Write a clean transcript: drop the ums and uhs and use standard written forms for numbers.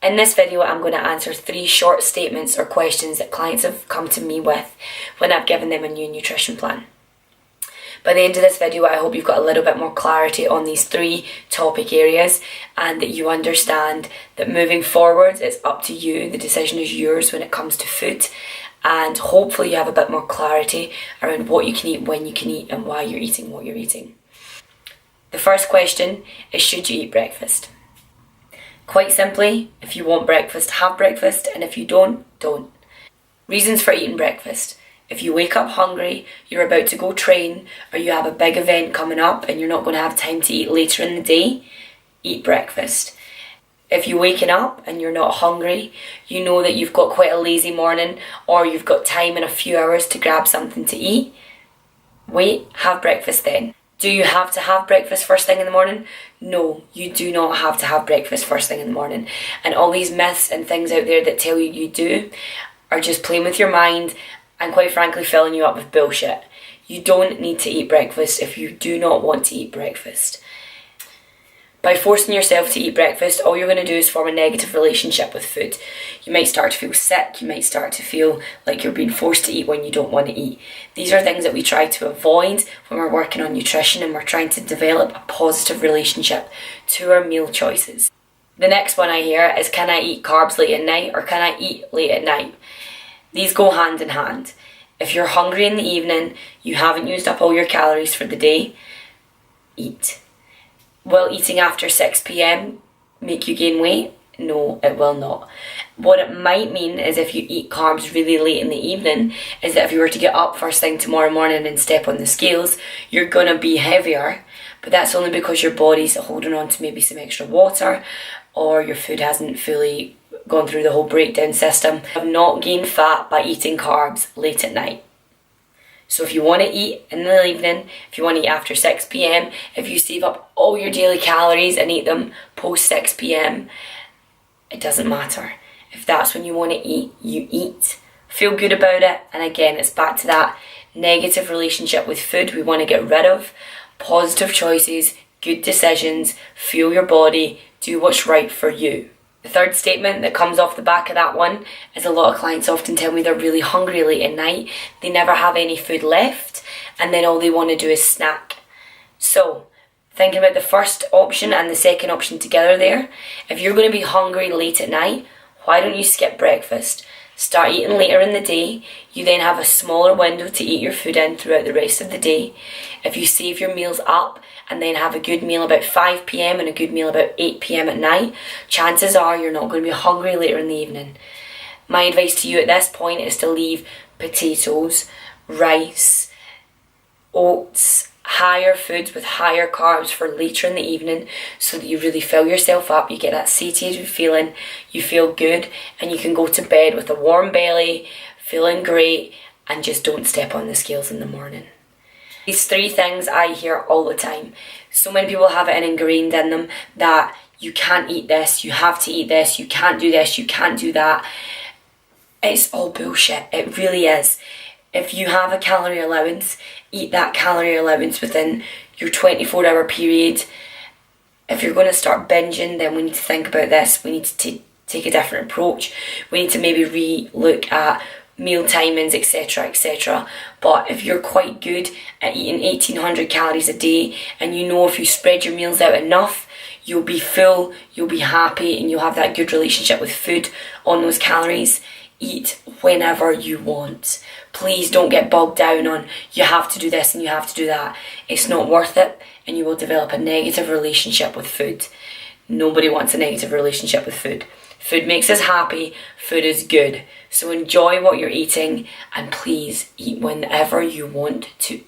In this video, I'm going to answer 3 short statements or questions that clients have come to me with when I've given them a new nutrition plan. By the end of this video, I hope you've got a little bit more clarity on these 3 topic areas and that you understand that moving forward, it's up to you. The decision is yours when it comes to food, and hopefully you have a bit more clarity around what you can eat, when you can eat, and why you're eating what you're eating. The first question is, should you eat breakfast? Quite simply, if you want breakfast, have breakfast, and if you don't, don't. Reasons for eating breakfast. If you wake up hungry, you're about to go train, or you have a big event coming up and you're not going to have time to eat later in the day, eat breakfast. If you're waking up and you're not hungry, you know that you've got quite a lazy morning, or you've got time in a few hours to grab something to eat, wait, have breakfast then. Do you have to have breakfast first thing in the morning? No, you do not have to have breakfast first thing in the morning. And all these myths and things out there that tell you you do are just playing with your mind and quite frankly filling you up with bullshit. You don't need to eat breakfast if you do not want to eat breakfast. By forcing yourself to eat breakfast, all you're going to do is form a negative relationship with food. You might start to feel sick, you might start to feel like you're being forced to eat when you don't want to eat. These are things that we try to avoid when we're working on nutrition and we're trying to develop a positive relationship to our meal choices. The next one I hear is, can I eat carbs late at night, or can I eat late at night? These go hand in hand. If you're hungry in the evening, you haven't used up all your calories for the day, eat. Will eating after 6 p.m. make you gain weight? No, it will not. What it might mean is, if you eat carbs really late in the evening, is that if you were to get up first thing tomorrow morning and step on the scales, you're going to be heavier. But that's only because your body's holding on to maybe some extra water, or your food hasn't fully gone through the whole breakdown system. You have not gained fat by eating carbs late at night. So if you want to eat in the evening, if you want to eat after 6 p.m, if you save up all your daily calories and eat them post 6 p.m, it doesn't matter. If that's when you want to eat, you eat. Feel good about it. And again, it's back to that negative relationship with food we want to get rid of. Positive choices, good decisions, fuel your body, do what's right for you. The third statement that comes off the back of that one is, a lot of clients often tell me they're really hungry late at night, they never have any food left, and then all they want to do is snack. So, thinking about the first option and the second option together there, if you're going to be hungry late at night, why don't you skip breakfast? Start eating later in the day. You then have a smaller window to eat your food in throughout the rest of the day. If you save your meals up and then have a good meal about 5 p.m. and a good meal about 8 p.m. at night, chances are you're not going to be hungry later in the evening. My advice to you at this point is to leave potatoes, rice, oats, higher foods with higher carbs for later in the evening, so that you really fill yourself up, you get that satiated feeling, you feel good, and you can go to bed with a warm belly, feeling great, and just don't step on the scales in the morning. These 3 things I hear all the time. So many people have it ingrained in them that you can't eat this, you have to eat this, you can't do this, you can't do that. It's all bullshit, it really is. If you have a calorie allowance, eat that calorie allowance within your 24-hour period. If you're going to start binging, then we need to think about this. We need to take a different approach. We need to maybe re-look at meal timings, etc, etc. But if you're quite good at eating 1800 calories a day, and you know if you spread your meals out enough, you'll be full, you'll be happy, and you'll have that good relationship with food on those calories. Eat whenever you want. Please don't get bogged down on, you have to do this and you have to do that. It's not worth it, and you will develop a negative relationship with food. Nobody wants a negative relationship with food. Food makes us happy, food is good. So enjoy what you're eating, and please eat whenever you want to eat.